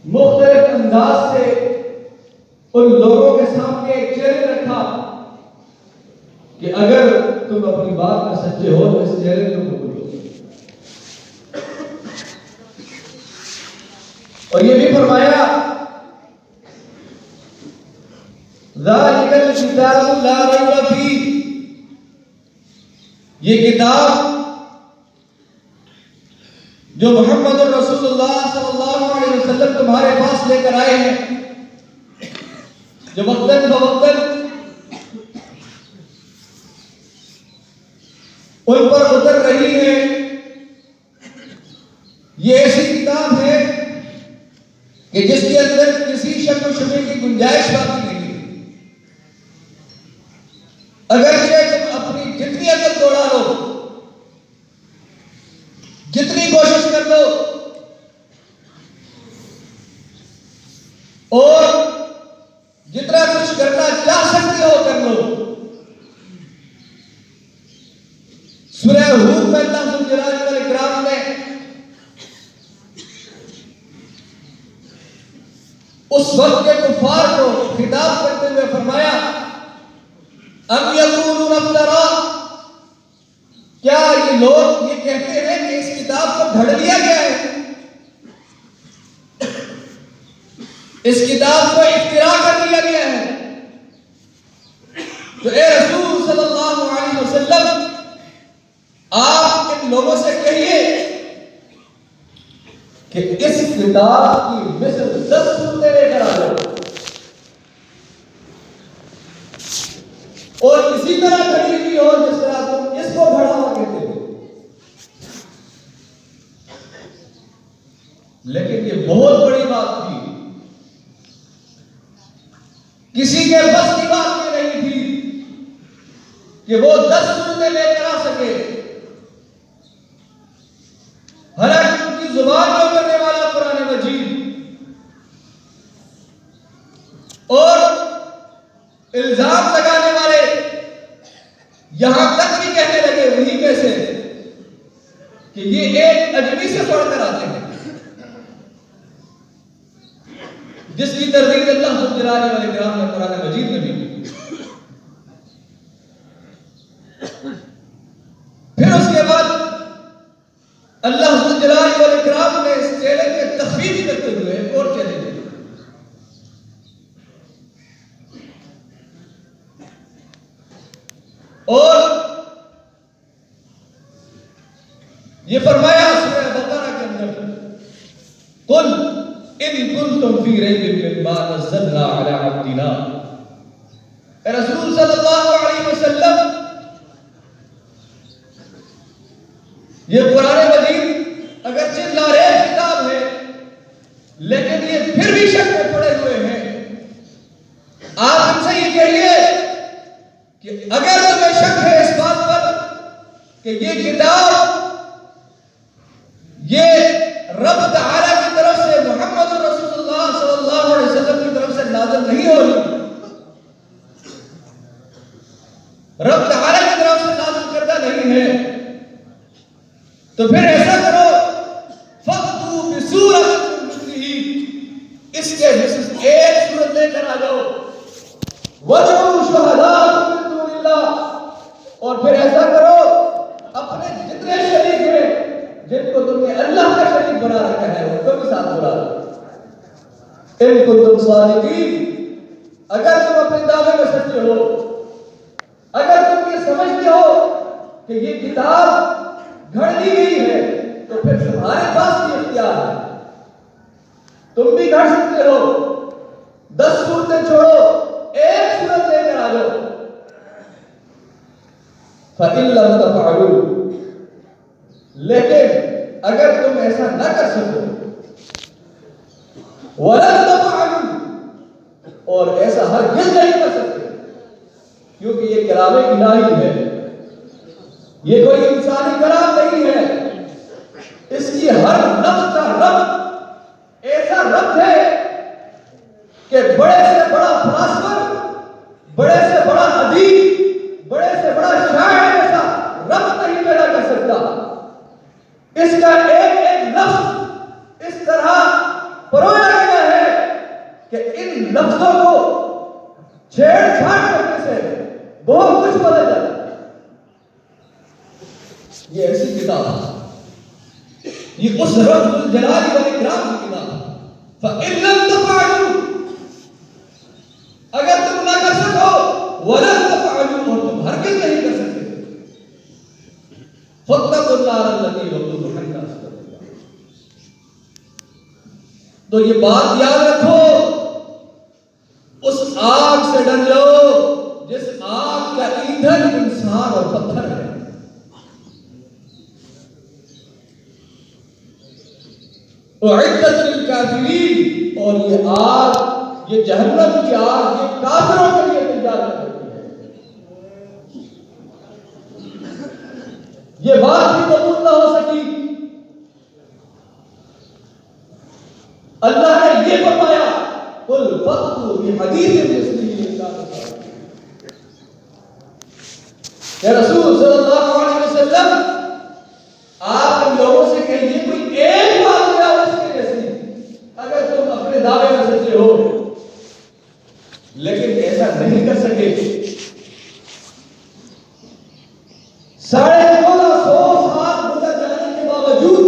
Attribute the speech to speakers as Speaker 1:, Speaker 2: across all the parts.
Speaker 1: مختلف انداز سے ان لوگوں کے سامنے ایک چیلنج رکھا کہ اگر تم اپنی بات میں سچے ہو تو اس چیلنج کو قبول کرو. اور یہ بھی فرمایا ذالک الکتاب لا ریب فیہ، یہ کتاب جو محمد رسول اللہ صلی اللہ علیہ وسلم تمہارے پاس لے کر آئے ہیں، جو وقتاً فوقتاً ان پر اتر رہی ہے، یہ ایسی کتاب ہے کہ جس کے اندر کسی شک و شبہ کی گنجائش باقی نہیں ہے. اگرچہ تم اپنی جتنی عقل دوڑا لو، جتنی کوشش کر لو اور جتنا کچھ کرنا چاہ سکتے ہو کر لو، سورہ ہود میں اللہ ذو الجلال والاکرام نے اس وقت کے کفار کو خطاب کرتے ہوئے فرمایا ام یقولون افترا، کیا یہ لوگ یہ کہتے ہیں کہ اس کتاب کو گھڑ لیا گیا ہے، اس کتاب کو اختراع کر لیا گیا ہے. تو اے رسول صلی اللہ علیہ وسلم، آپ ان لوگوں سے کہیے کہ اس کتاب کی مثل 10 سورتیں لے کر آ جاؤ اور اسی طرح گھڑی ہوئی ہو جس طرح تم اس کو گھڑا ہوا کہتے ہو. لیکن یہ بہت بڑی بات تھی، کسی کے بس کی بات یہ نہیں تھی کہ وہ 10 سورتیں لے کر آ سکے. حالانکہ ان کی زبان میں اترنے والا قرآن مجید اور الزام لگانے والے یہاں تک بھی کہنے لگے وہی کیسے کہ یہ ایک اجمی سے پڑھ کر آتے ہیں، جس کی تردید اللہ ذو الجلال والاکرام نے قرآن مجید میں بھی کی. پھر اس کے بعد اللہ ذو الجلال والاکرام نے اس چیلنج کے تخفیف کرتے ہوئے ایک اور چیلنج دیا. اور یہ فرمایا سورہ بقرہ کے اندر قل ان کنتم فی ریب مما نزلنا علی عبدنا، اے رسول صلی اللہ علیہ وسلم، یہ قرآن مجید اگرچہ لاریب کتاب ہے لیکن یہ پھر بھی شک میں پڑے ہوئے ہیں. آپ ان سے یہ کہیے کہ اگر تمہیں شک ہے اس بات پر کہ یہ کتاب یہ رب تعالی کی طرف سے محمد رسول اللہ صلی اللہ علیہ وسلم کی طرف سے نازل نہیں ہو رہی، رب تعالی کی طرف سے نازل کردہ نہیں ہے، تو پھر ایسا کرو فَأْتُوا بِسُورَةٍ مِّن مِّثْلِهِ، اس کے جس ایک سورت لے کر آ جاؤ، وَادْعُوا شُهَدَاءَكُم مِّن دُونِ اللَّهِ، اور پھر ایسا کرو اپنے جتنے شریک ہیں جن کو تم نے اللہ کا شریک بنا رکھا ہے ان کو بھی ساتھ بلا لو. ان کنتم صادقین، اگر تم اپنے دعوے میں سچے ہو، اگر تم یہ سمجھتے ہو کہ یہ کتاب گھڑ دی گئی ہے تو پھر تمہارے پاس بھی اختیار ہے، تم بھی گھڑ سکتے ہو. 10 سورتیں چھوڑو، ایک سورت لے کر آ جاؤ. فَإِن لَّمْ تَفْعَلُوا، لیکن اگر تم ایسا نہ کر سکو، وَلَن تَفْعَلُوا، اور ایسا ہرگز نہیں کر سکتے کیونکہ یہ کلام الہی ہے، یہ کوئی انسانی کلام نہیں ہے. اس کی ہر لفظ کا رب ایسا رب ہے کہ بڑے سے بڑا فلاسفر، بڑے سے بڑا ادیب، بڑے سے بڑا شاعر ایسا رب نہیں پیدا کر سکتا. اس کا ایک ایک لفظ اس طرح پرویا گیا ان لفظوں کو چھیڑ چھاڑ کرنے سے بہت کچھ بدل جاتا ہے. یہ ایسی کتاب ہے، یہ اس رب الجلال والاکرام کی کتاب ہے. فَإِن لَمْ تَفْعَلُوا، اگر تم نہ کر سکو، وَلَن تَفْعَلُوا، اور تم ہرگز نہیں کر سکتے، فَاتَّقُوا النَّارَ الَّتِي وَقُودُهَا النَّاسُ وَالْحِجَارَةُ. تو یہ بات یاد رکھو، اس آگ سے ڈر لو جس آگ کا ایندھن انسان اور پتھر ہے. اعدت للکافرین، اور یہ آگ، یہ جہنم کی آگ، یہ کافروں کے لیے تیار کرتی ہے. یہ بات بھی قبول نہ ہو سکی. اللہ نے یہ فرمایا قل فأتوا بحدیث مثلہ ان کانوا صادقین. کہ رسول صلی اللہ علیہ وسلم آپ ان لوگوں سے کہیے کوئی ایک بات لے آؤ اس کے جیسی اگر تم اپنے دعوے میں سچے ہو. لیکن ایسا نہیں کر سکے. 1450 سال گزر جانے کے باوجود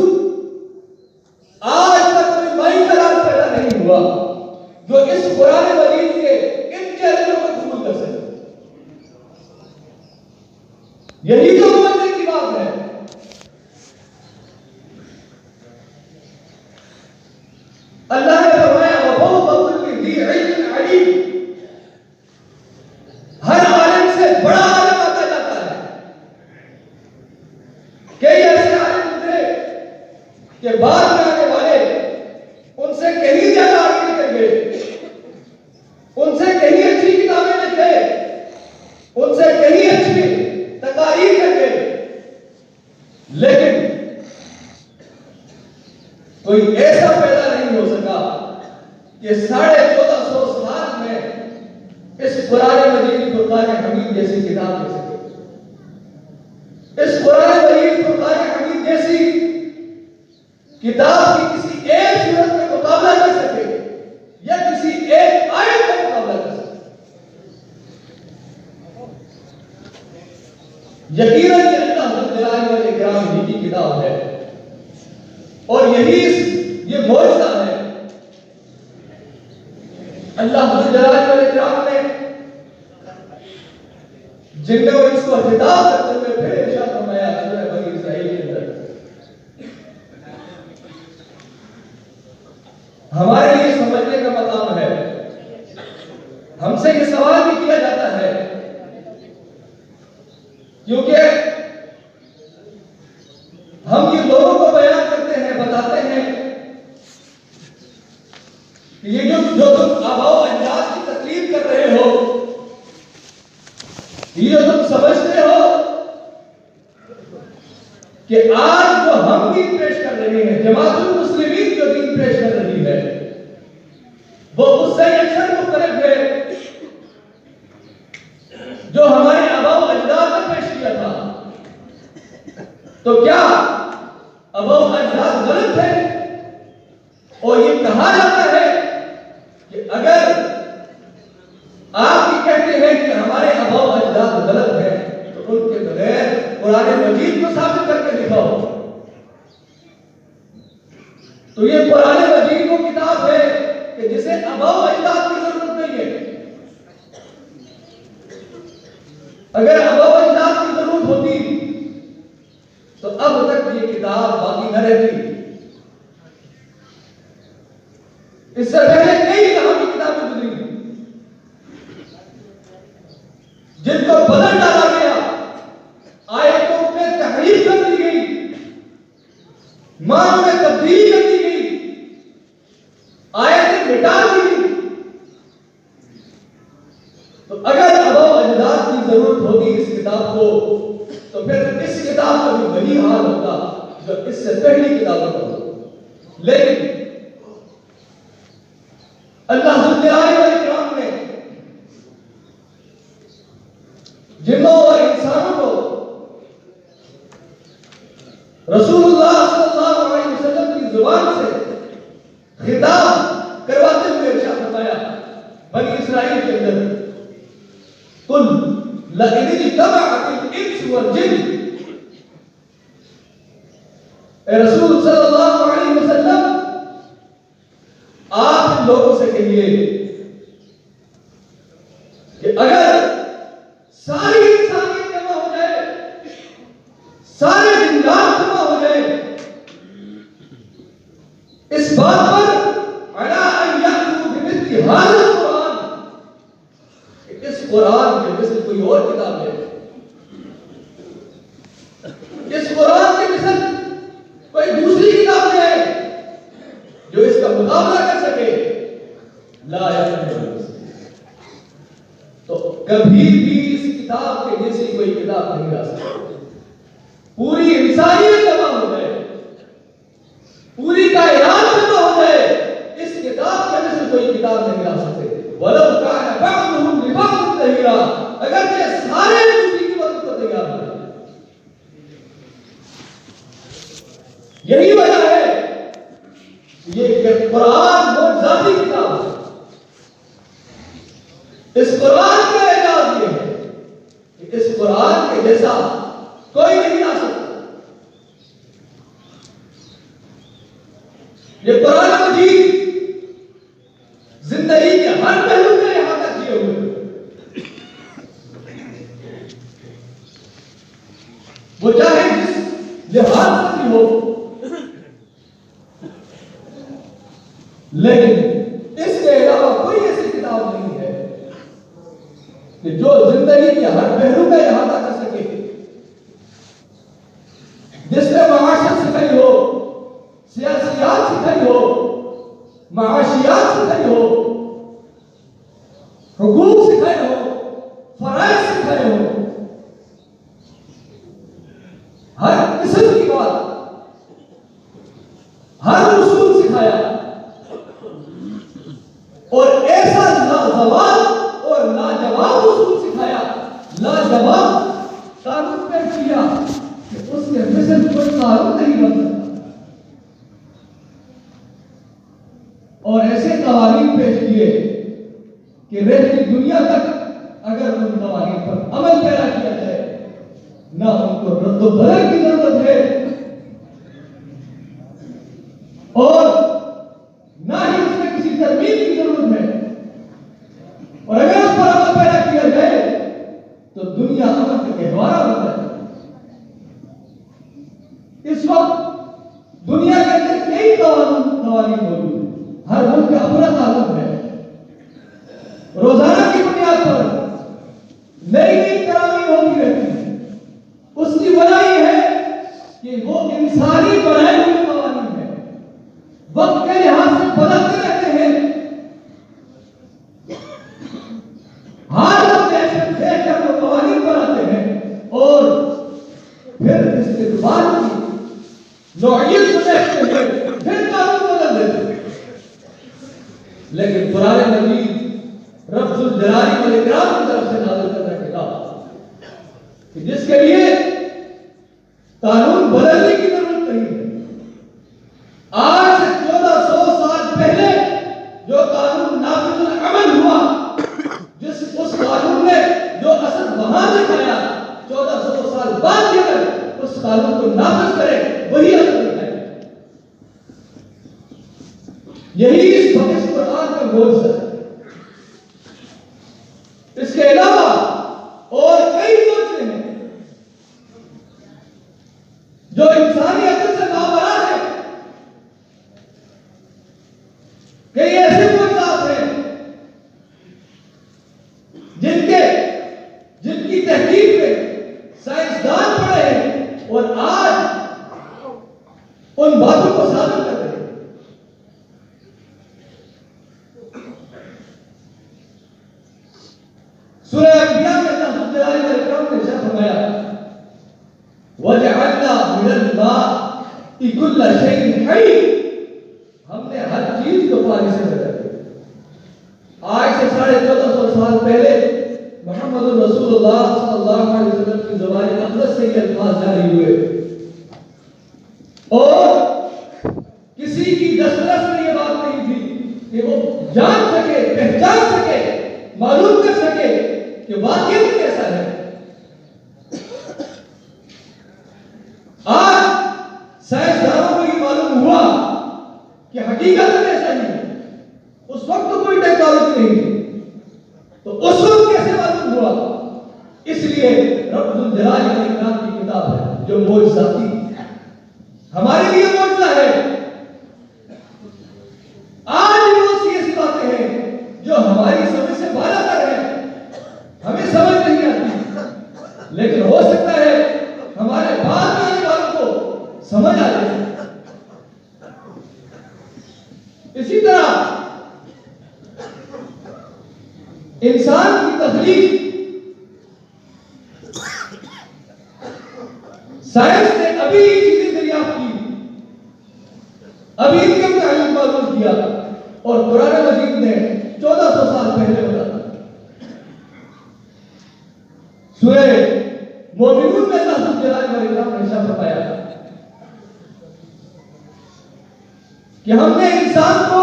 Speaker 1: آج تک کوئی مائی کلام پیدا نہیں ہوا جو اس قرآن مجید کے ان چیلنجوں کو قبول کر سکے. یہی تو سمجھنے کی بات ہے. اللہ نے فرمایا وَفَوْقَ كُلِّ ذِي عِلْمٍ عَلِيمٌ، ہر عالم سے بڑا عالم آتا جاتا ہے. کئی ایسے عالم تھے کہ بعد میں آنے والے ان سے کہیں زیادہ آگے نکل گئے، ان سے کہیں اچھی کتابیں لکھے، ان سے کہیں اچھی تقاریر کر گئے. لیکن کوئی ایسا پیدا نہیں ہو سکا کہ 1450 سال میں اس قرآن مجید فرقان حمید جیسی کتاب لکھ سکے. اس قرآن مجید فرقان حمید جیسی کتاب کی کسی ایک صورت میں مقابلہ کر سکے یا کسی ایک آیت کا مقابلہ کر سکے. یقیناً یہ اللہ جلال والاکرام ہی کی کتاب ہے اور یہی یہ معجزہ ہے. اللہ جلال والاکرام نے جن اور اس کو خطاب کرتے ہوئے پھر ارشاد فرمایا سورہ بنی اسرائیل کے اندر. ہمارے لیے سمجھنے کا مقام ہے. ہم سے یہ سوال بھی کیا جاتا ہے کیونکہ ہم یہ لوگوں کو بیان کرتے ہیں، بتاتے ہیں کہ یہ جو تم آباء و اجداد کی تقلید کر رہے ہو، یہ جو تم سمجھتے ہو کہ آج جو ہم دین پیش کر رہے ہیں، جماعت المسلمین جو دین پیش کر رہی ہے، وہ اس سے اکثر مختلف ہے جو ہمارے آباء و اجداد نے پیش کیا تھا. تو کیا آباء و اجداد غلط ہے؟ اور یہ کہا جاتا ہے کہ اگر آپ یہ کہتے ہیں کہ ہمارے آباء و اجداد غلط ہیں تو ان کے بغیر قرآن مجید کو ثابت کر کے دکھاؤ. تو یہ قرآن مجید وہ کتاب ہے کہ جسے آباء و اجداد کی ضرورت نہیں ہے. اگر آباء و اجداد کی ضرورت ہوتی تو اب تک یہ کتاب باقی نہ رہتی. اس سے پہلے کئی کہانی کتابیں گزری جن کو بدل ڈالا گیا، آیتوں میں تحریف کر دی گئی، معنی میں تبدیلی کر دی گئی، آیتیں مٹا دی گئی. تو اگر آباء و اجداد کی ضرورت ہوتی اس کتاب کو تو پھر اس کتاب کا بھی وہی حال ہوتا جو اس سے پہلی کتابوں کا ہوتا. لیکن اللہ جلال والاکرام نے جنوں اور انسانوں کو رسول اللہ صلی اللہ علیہ وسلم کی زبان سے خطاب کرواتے ہوئے ارشاد فرمایا بنی اسرائیل کے اندر قل لئن اجتمعت الانس والجن، اے رسول صلی اللہ علیہ وسلم آپ ان لوگوں سے کہیے کہ اگر ساری انسانیت جمع ہو جائے، سارے جنات جمع ہو جائے اس بات پر علی ان یأتوا بمثل هذا القرآن، کہ اس قرآن کے مثل کوئی اور کتاب ہے، اس قرآن کے مثل کوئی دوسری کتاب ہے جو اس کا مقابلہ کر سکے، لا یقبل، تو کبھی بھی اس کتاب کے جیسی کوئی کتاب نہیں آ سکتی۔ پوری انسانیت جمع ہو جائے، پوری کائنات جمع ہو جائے، اس کتاب کے جیسی کوئی کتاب نہیں آ سکتے۔ وَلَوْ كَانَ بَعْضُهُمْ لِبَعْضٍ ظَهِيرًا، اگرچہ سارے دوسری کی مدد کو تیار ہیں۔ یہی وجہ ہے یہ کہ قرآن بہت ذاتی کتاب ہے۔ اس قرآن کا اعجاز یہ ہے کہ اس قرآن کے جیسا کوئی نہیں آ سکتا۔ یہ قرآن مجید زندگی کے ہر پہلو کا احاطہ کیے ہوئے، وہ چاہے جس لحاظ سے بھی ہو، لیکن اس کے علاوہ کوئی ایسی کتاب نہیں ہے کہ جو زندگی کے ہر پہلو کا احاطہ کر سکے، جس نے معاشرت سکھائی ہو، سیاسیات سکھائی ہو، معاشیات سکھائی ہو، حقوق سکھائے ہو، فرائض سکھائے ہو، ہر قسم کی بات، ہر اصول سکھایا، اور ایسا لاجواب اور لاجواب اصول سکھایا، لاجواب قانون پیش کیا کہ اس کے مثل کوئی قانون نہیں بن سکتا، اور ایسے قوانین پیش کیے کہ رہتی دنیا تک اگر ان قوانین پر عمل پیرا کیا جائے، نہ ان کو رد و بدل کی ضرورت ہے اور نہ ہی اس میں کسی ترمیم کی ضرورت ہے، اور اگر اس پر عمل پیدا کیا جائے تو دنیا امن کا گہوارہ ہوتا ہے۔ اس وقت دنیا کے اندر کئی قوانین موجود ہیں، ہر ملک کا اپنا قانون ہے، روزانہ کی بنیاد پر نئی نئی ترامیم ہوتی رہتی ہیں۔ اس کی وجہ یہ ہے کہ وہ انسانی بنائے ہوئے قوانین ہیں، وقت کے لحاظ سے بدلتے رہتے ہیں، ہر وقت ایسے دیکھ کر وہ قوانین بناتے ہیں اور پھر استقبال کی نوعیت کو دیکھتے ہوئے پھر قانون بدل دیتے ہیں۔ لیکن قرآن مجید رب ذوالجلال والاکرام کی طرف سے نازل کردہ کتاب کہ جس کے لیے قانون بدلنے کی ضرورت نہیں ہے۔ آج سے 1400 سال پہلے جو قانون نافذ العمل ہوا، اس قانون نے جو اثر وہاں دکھایا، 1400 سال بعد بھی اگر اس قانون کو نافذ کرے وہی اثر دکھائے۔ یہی اس قرآن کا گول ہے۔ اس کے علاوہ اور کئی موضوع ہیں جو انسانی عقل سے نابرابر ہے۔ کئی ایسے موضوعات ہیں جن کی تحقیق میں سائنسدان پڑے ہیں اور آج ان باتوں کو ثابت کر رہے ہیں۔ سورہ انبیاء میں اللہ ذوالجلال والاکرام نے ارشاد فرمایا وَجَعَلْنَا مِنَ الْمَاءِ كُلَّ شَيْءٍ حَيٍّ، ہم نے ہر چیز کو پانی سے پیدا کیا۔ آج سے 1450 سال پہلے محمد رسول اللہ صلی اللہ علیہ وسلم کی زبان اقدس سے یہ الفاظ جاری ہوئے، اور کسی کی دسترس میں یہ بات نہیں تھی کہ وہ جان سکے، پہچان سکے معلوم کر سکے کہ واقعی میں کیسا ہے. آج سائنسدانوں کو یہ معلوم ہوا کہ حقیقت میں ایسا نہیں ہے. اس وقت تو کوئی ٹیکنالوجی نہیں تھی، تو اس وقت کیسے معلوم ہوا؟ اس لیے رب ذوالجلال والاکرام کی کتاب ہے جو معجزاتی ہمارے لیے معجزہ ہے. آج وہ ایسی باتیں ہیں جو ہماری سمجھ سے بالا تر ہیں، ہمیں سمجھ نہیں آتی، لیکن ہو سکتا ہے ہمارے بعد میں آنے والوں کو سمجھ آ جائے. اسی طرح انسان کی تخلیق سائنس نے ابھی یہ چیزیں دریافت کی، ابھی ان کے متعلق معلوم کیا، اور قرآن مجید نے 1400 سال پہلے بتایا. سورہ مومنون میں اللہ ذوالجلال والاکرام نے ارشاد فرمایا کہ ہم نے انسان کو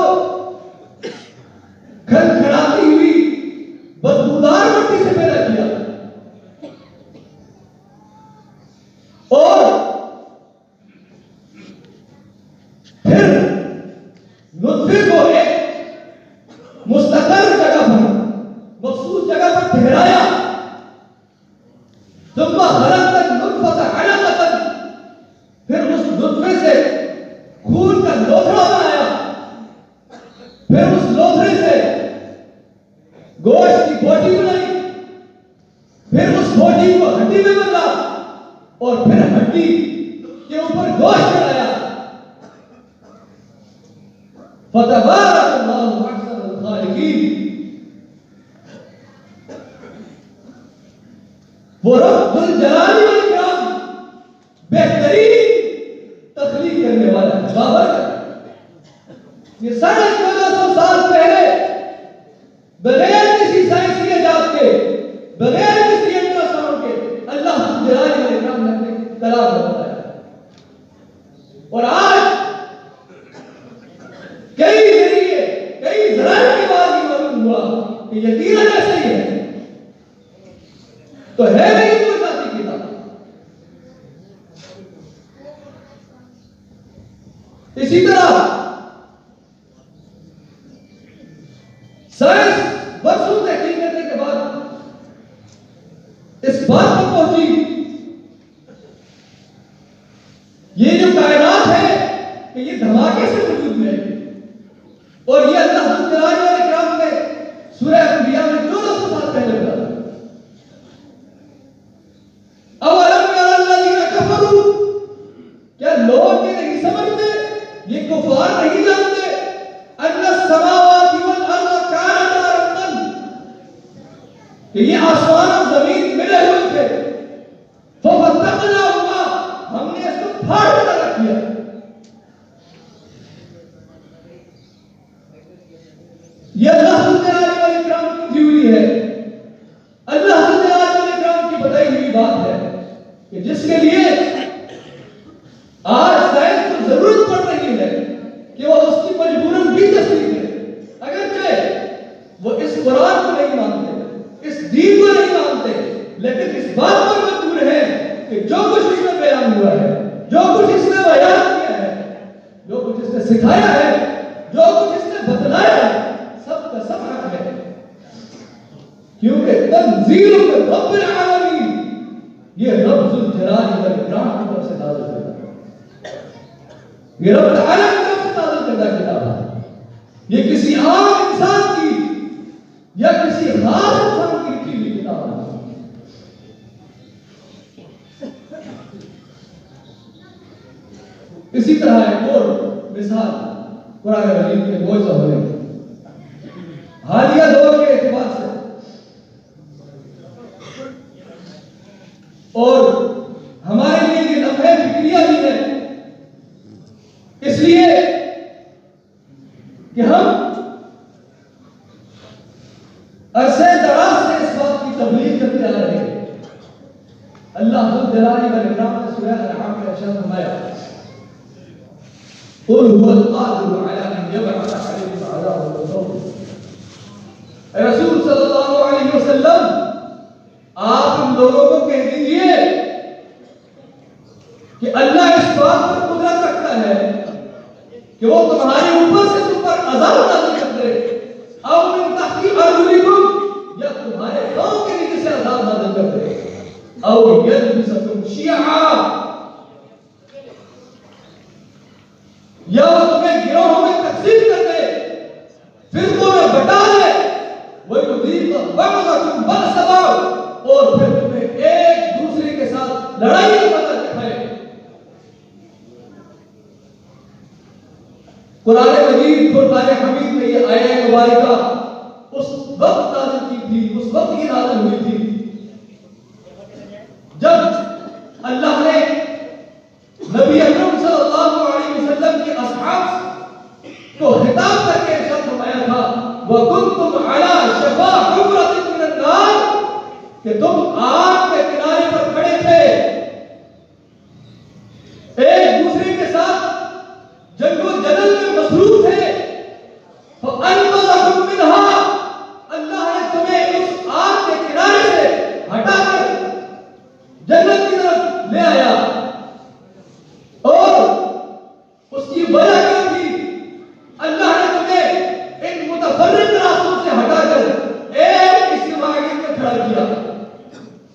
Speaker 1: کھڑکھڑاتی ہوئی بدبودار مٹی سے پیدا کیا اور پھر نطفے کو ایک مستقر جگہ پر، مخصوص جگہ پر ٹھہرایا. ثم خلقنا النطفة علقة، پھر اس نطفے سے خون کا لوتھڑا بنایا، پھر اس لوتھڑے سے گوشت کی بوٹی بنائی، پھر اس بوٹی کو ہڈی میں بدلا اور پھر ہڈی کے اوپر گوشت چڑھایا. فتبارک اللہ احسن الخالقین. وہ رب ذوالجلال والاکرام بہترین تخلیق کرنے والا ہے. بابر یہ 1450 سال پہلے بغیر کسی سائنسی ایجاد کے، بغیر کسی الٹرا ساؤنڈ کے اللہ ذوالجلال والاکرام نے اپنے کلام میں بتایا. اور آج کئی ذریعے، کئی ذرائع کے بعد یہ معلوم ہوا کہ یقیناً ایسا ہی ہے. تو ہے نہیں کوئی ذاتی کتاب. اسی طرح سائنس برسوں تحقیق کرنے کے بعد اس بات پر پہنچی یہ جو کائنات ہے کہ یہ دھماکے سے وجود میں ہے، اور یہ اللہ ذوالجلال والاکرام نے سورہ انبیاء میں 1400 سال پہلے بتایا. اولم یری الذین کفروا، کیا لوگ یہ نہیں سمجھتے، یہ کفار نہیں جانتے، ان السماوات والارض کانتا رتقا، کہ یہ آسمان اور زمین ملے ہوئے تھے، ففتقناہما، ہم نے اس کو پھاڑ کر رکھ دیا. یہ اللہ ذوالجلال والاکرام کی تھیوری ہے، اللہ ذوالجلال والاکرام کی بتائی ہوئی بات ہے کہ جس کے لیے آج سائنس کو ضرورت پڑ رہی ہے کہ وہ اس کی مجبوراً بھی تصدیق کرے. اگرچہ وہ اس قرآن کو نہیں مانتے، اس دین کو نہیں مانتے، لیکن اس بات پر مجبور ہے کہ جو کچھ اس میں بیان ہوا ہے، جو کچھ اس نے بیان کیا ہے، جو کچھ اس نے سکھایا ہے، جو کچھ اس نے بتلایا ہے، سب کا سب حق ہے. کیونکہ تنزیل من رب العالمین، یہ رب ذوالجلال والاکرام کی طرف سے نازل کردہ ہے، یہ رب تعالیٰ کی طرف سے نازل کردہ کتاب ہے. یہ کسی عام انسان کی یا کسی خاص انسان کی لکھی ہوئی کتاب ہے. اسی طرح ایک اور مثال قرآن مجید کے معجزہ ہونے حالیہ دور کے اعتبار سے اور ہمارے لیے یہ لمحے فکریہ بھی ہے، اس لیے کہ ہم عرصے دراز سے اس بات کی تبلیغ کرتے آ رہے ہیں. اللہ ذوالجلال والاکرام نے سورہ انعام میں ارشاد فرمایا قل هو القادر على ان يبعث عليكم عذابا من فوقكم. اے رسول صلی اللہ کہہ دیجئے کہ اللہ اس بات پر قدرت رکھتا ہے کہ وہ تمہارے اوپر سے تم پر عذاب نازل کر دے، او من تحت ارجلکم، یا تمہارے پاؤں کے نیچے سے عذاب نازل کر دے، او یلبسکم شیعا، یا وہ تمہیں گروہوں میں تقسیم کر دے، فرقوں میں بٹا دے، وَيُذِيقَ بَعْضَكُمْ بَأْسَ بَعْضٍ، اور پھر تمہیں ایک دوسرے کے ساتھ لڑائی کا مزہ دکھائے۔ قرآن مجید فرقان حمید میں یہ آیہ مبارکہ اس وقت نازل کی تھی، اس وقت یہ نازل ہوئی تھی جب اللہ نے نبی اکرم صلی اللہ علیہ وسلم کے اصحاب کو خطاب کر کے ارشاد فرمایا تھا وَكُنْتُمْ عَلَى شَفَا حُفْرَةٍ مِّنَ النَّارِ، کہ تم آگ کے کنارے پر کھڑے تھے، ایک دوسرے کے ساتھ جنگ و جدل میں مصروف تھے، فَأَنْقَذَكُم مِّنْهَا، اللہ نے تمہیں اس آگ کے کنارے سے ہٹا کر جنت کی طرف لے آیا، اور اس کی وجہ کیا تھی؟ اللہ نے تمہیں ان متفرق راستوں سے ہٹا کر ایک اجتماعیت میں کھڑا کیا۔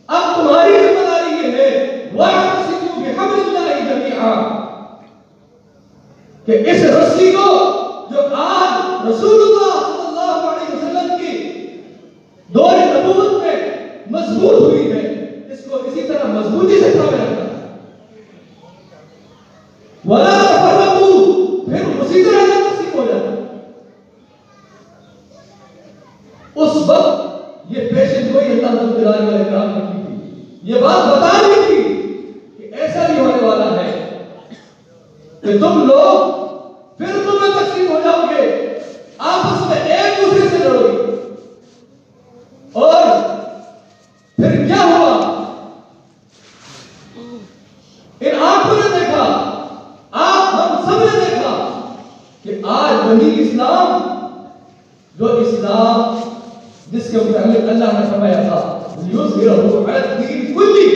Speaker 1: اب تمہاری ذمہ داری یہ ہے وَاعْتَصِمُوا بِحَبْلِ اللَّهِ جَمِيعًا، کہ اس رسی کو جو آج رسول اللہ صلی اللہ علیہ وسلم کی دور نبوت میں مضبوط ہوئی ہے، اس کو اسی طرح مضبوطی سے تھامے رکھنا ہے۔ وَلَا تَفَرَّقُوا، پھر اسی طرح سے تقسیم ہو جاتا۔ اس وقت یہ پیشن گوئی اللہ تعالیٰ علیہ کرام نے کی تھی، یہ بات بتا دی تھی کہ ایسا بھی ہونے والا ہے کہ تم لوگ فرقوں میں تقسیم ہو جاؤ گے، آپس میں ایک دوسرے سے لڑو گے، اور پھر کیا ہوا؟ ان آنکھوں نے دیکھا، آپ ہم سب نے دیکھا کہ آج وہی اسلام، جو اسلام جس کے متعلق اللہ نے فرمایا تھا لِيُظْهِرَهُ عَلَى الدِّينِ كُلِّهِ،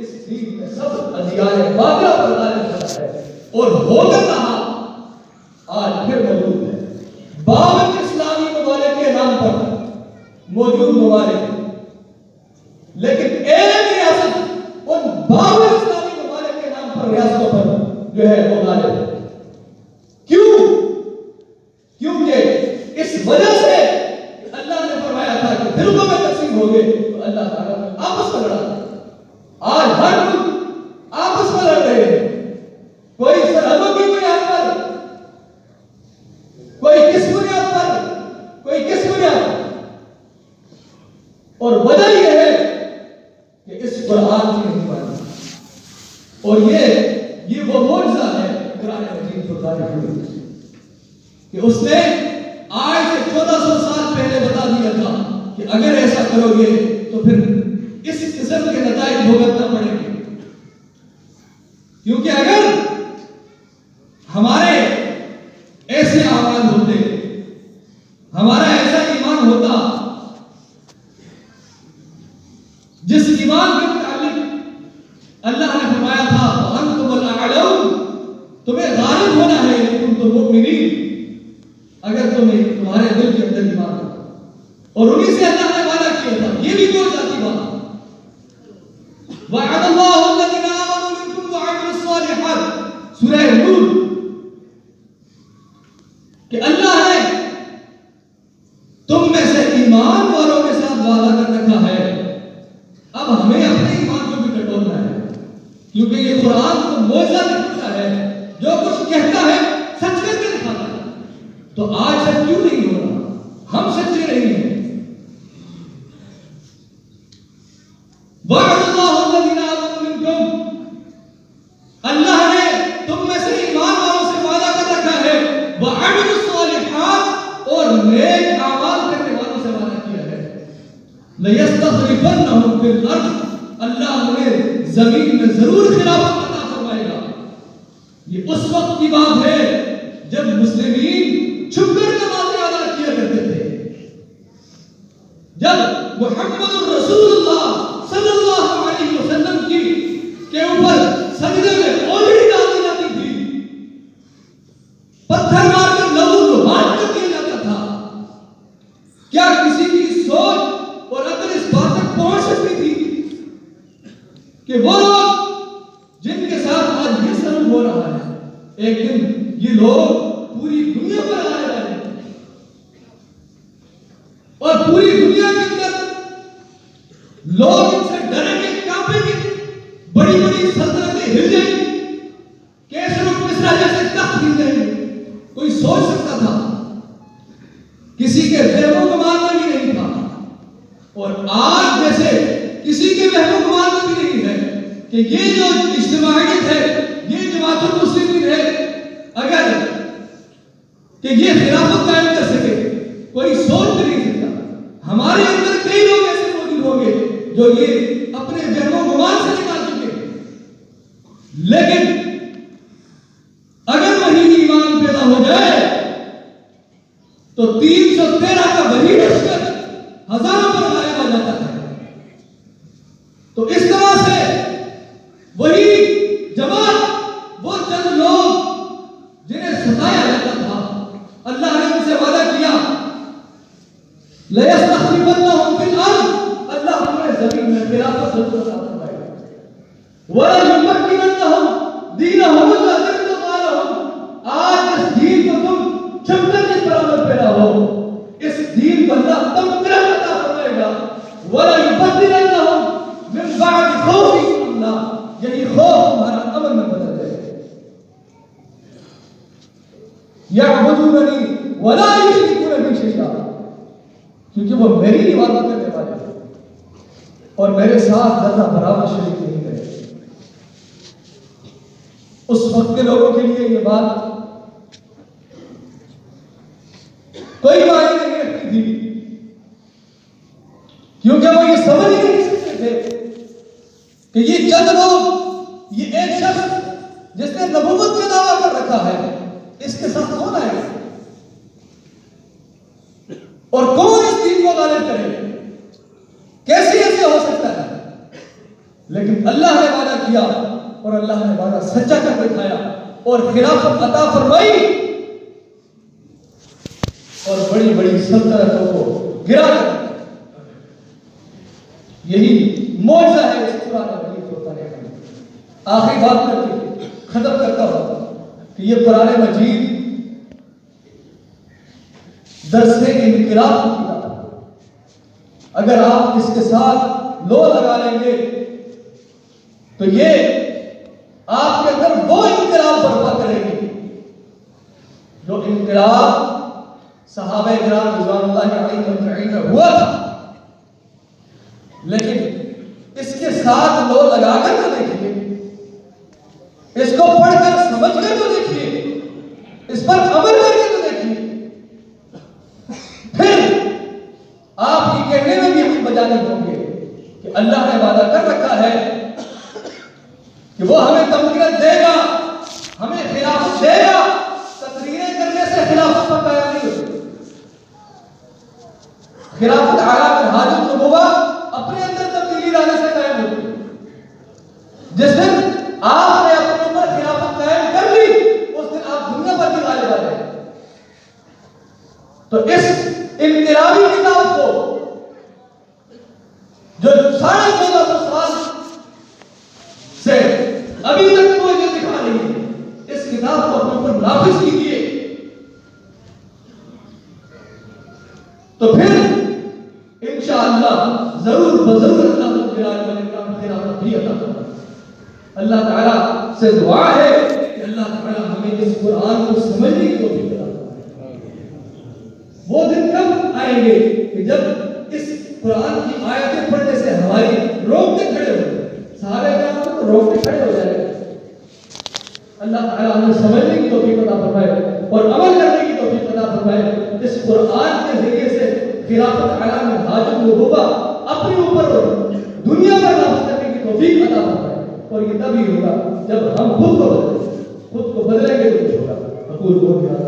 Speaker 1: اس دین میں سب ادیان باطلہ پر غالب ہوتا ہے، اور ہو کر رہا آج پھر موجود ہے۔ 52 اسلامی ممالک کے نام پر موجود ممالک، لیکن ایک ریاست ان 52 اسلامی ممالک کے نام پر ریاستوں پر جو ہے وہ غالب ہے۔ کیوں؟ کیونکہ اس وجہ سے اللہ نے فرمایا تھا کہ فرقوں میں تقسیم ہو گئے تو اللہ تعالیٰ نے آپس میں لڑا۔ آج ہر ملک آپس میں لڑ رہے ہیں، کوئی سرحدوں کی بنیاد پر، کوئی کس بنیاد پر، کوئی کس بنیاد پر، اور وجہ یہ ہے کہ اس قرآن کی نہیں مانی، اور یہ وہ معجزہ ہے قرآن مجید فرقان حمید کہ اس نے آج سے 1400 سال پہلے بتا دیا تھا کہ اگر ایسا کرو گے تو پھر اس قسم کے نتائج بھگتنا پڑیں گے، کیونکہ اگر ہمارے ایسے اعمال ہوتے، ہمارا ایسا ایمان ہوتا جس ایمان کے متعلق اللہ نے فرمایا تھا وَأَنْتُمُ الْأَعْلَوْنَ، تمہیں غالب ہونا ہے لیکن تم مؤمنین، اگر تمہارے دل کے اندر ایمان ہو، اور انہی سے اللہ نے وعدہ کیا تھا، یہ بھی کوئی ذاتی بات وَعَدَ اللَّهُ الَّذِينَ آمَنُوا مِنكُمْ وَعَمِلُوا الصَّالِحَاتِ، سورہ نور، کہ اللہ نے تم میں سے ایمان والوں کے ساتھ وعدہ کر رکھا ہے، اب ہمیں اپنے ایمان کو بھی ٹٹولنا ہے، کیونکہ یہ قرآن کو معجزہ دکھاتا ہے، جو کچھ کہتا ہے سچ کر کے دکھاتا ہے۔ تو آج سچ کیوں نہیں ہو رہا؟ ہم سچے نہیں ہیں۔ وَعَدَ اللَّهُ الَّذِينَ آمَنُوا مِنكُمْ، اللہ نے تم میں سے ایمان والوں سے وعدہ کر رکھا ہے، وَعَمِلُوا الصَّالِحَاتِ، اور نیک اعمال کرنے والوں سے وعدہ کیا ہے، لَيَسْتَخْلِفَنَّهُمْ فِي الْأَرْضِ، اللہ انہیں زمین میں ضرور خلافت عطا فرمائے گا۔ یہ اس وقت کی بات ہے جب مسلمین چھپ کر نمازیں ادا کیا کرتے تھے، جب محمد الرسول اللہ صلی اللہ علیہ کہ وہ لوگ جن کے ساتھ آج یہ سلوک ہو رہا ہے ایک دن یہ لوگ پوری دنیا پر آنے والے ہیں اور پوری دنیا کے اندر لوگ ان سے ڈریں گے، کانپیں گے، بڑی بڑی سلطنتیں ہل جائیں گی، کیسر و کسریٰ جیسے تخت ہل جائیں گے۔ کوئی سوچ سکتا تھا؟ کسی کے وہم و گمان میں بھی نہیں تھا، اور آج جیسے کسی کے وہم و گمان میں بھی نہیں ہے کہ یہ جو اجتماعیت ہے، یہ جماعت المسلمین ہے، اگر کہ یہ خلافت قائم کر سکے، کوئی سوچ بھی نہیں سکتا۔ ہمارے اندر کئی لوگ ایسے موجود ہوں گے جو یہ اپنے وہم و گمان سے نکال چکے ہیں، لیکن اگر وہی ایمان پیدا ہو جائے تو 313 کا وہی لشکر ہزاروں پر غالب آ جاتا ہے۔ تو اس طرح سے وہی جماعت، وہ چند لوگ جنہیں ستایا جاتا تھا، اللہ نے ان سے وعدہ کیا لَيَسْتَخْلِفَنَّهُمْ فِي الْأَرْضِ، اللہ ہمیں زمین میں خلافت سلطنت عطا فرمائے گا، وَلَيُمَكِّنَنَّهُمْ دِينَهُمُ الَّذِي ارْتَضَىٰ لَهُمْ، آج اس دین کو تم جب تک اس پر عمل پیرا ہو، اس دین کو اللہ تمکن عطا فرمائے گا، وَلَيُبَدِّلَنَّهُمْ مِن بَعْدِ خَوْفِهِمْ أَمْنًا، یہی خوف تمہارا امن میں بدل جائے گا۔ يَعْبُدُونَنِي وَلَا يُشْرِكُونَ بِي شَيْئًا، کیونکہ وہ میری عبادت کرنے والے ہیں اور میرے ساتھ ذرہ برابر شریک نہیں کرے۔ اس وقت کے لوگوں کے لیے یہ بات کوئی معنی نہیں رکھتی تھی، کیونکہ وہ یہ سمجھ ہی نہیں سکتے تھے کہ یہ چند لوگ، یہ ایک شخص جس نے نبوت کا دعویٰ کر رکھا ہے، اس کے ساتھ کون آئے گا اور کون اس دین کو غالب کرے گا؟ کیسے ایسے ہو سکتا ہے؟ لیکن اللہ نے وعدہ کیا اور اللہ نے وعدہ سچا کر دکھایا اور خلافت عطا فرمائی اور بڑی بڑی سلطنتوں کو گرا دیا۔ یہی معجزہ ہے اس قرآن مجید کو پڑھنے کا۔ آخری بات کر کے ختم کرتا ہوں کہ یہ قرآن مجید درس انقلاب کی کتاب ہے۔ اگر آپ اس کے ساتھ لو لگا لیں گے تو یہ آپ کے اندر وہ انقلاب برپا کرے گی جو انقلاب صحابہ کرام رضوان اللہ علیہم اجمعین میں ہوا تھا۔ لیکن اس کے ساتھ لو لگا کر تو دیکھیے، اس کو پڑھ کر سمجھ کر تو دیکھیے، اس پر عمل کر کے تو دیکھیے، پھر آپ یہ کہنے میں بھی ہم بجانے ہوں گے کہ اللہ نے وعدہ کر رکھا ہے کہ وہ ہمیں تمکین دے گا، ہمیں خلافت دے گا۔ تقریریں کرنے سے خلافت پر قائم نہیں ہوتی۔ خلافت اعلیٰ حاج النبوہ اپنے اندر تبدیلی لانے سے قائم ہوتی ہے۔ جس دن آپ نے اپنے اوپر خلافت قائم کر لی، اس دن آپ دنیا پر بھی غالب آ جائیں۔ تو اس انقلابی کتاب کو جو 1450 سال سے ابھی تک مجھے دکھا رہی ہے، اس کتاب کو اپنے اوپر نافذ کیجیے، تو پھر انشاءاللہ ضرور بضرور اللہ بھی عطا کرے۔ اللہ تعالیٰ سے دعا ہے کہ اللہ تعالیٰ ہمیں اس قرآن کو سمجھنے کی توفیق عطا کرے۔ وہ دن کب آئیں گے کہ جب اس قرآن کی آیتیں پڑھنے سے ہماری روکتے کھڑے ہو جائے، صحابہ کرام کو روکتے کھڑے ہو جائے۔ اللہ تعالیٰ ہمیں سمجھنے کی توفیق عطا فرمائے اور عمل کرنے کی توفیق عطا فرمائے۔ اس قرآن کے ذریعے سے خلافت اعلیٰ میں حاج النبوہ اپنے اوپر دنیا میں نافذ کرنے کی توفیق عطا فرمائے۔ اور یہ تبھی ہوگا جب ہم خود کو بدلیں گے تو کچھ ہوگا۔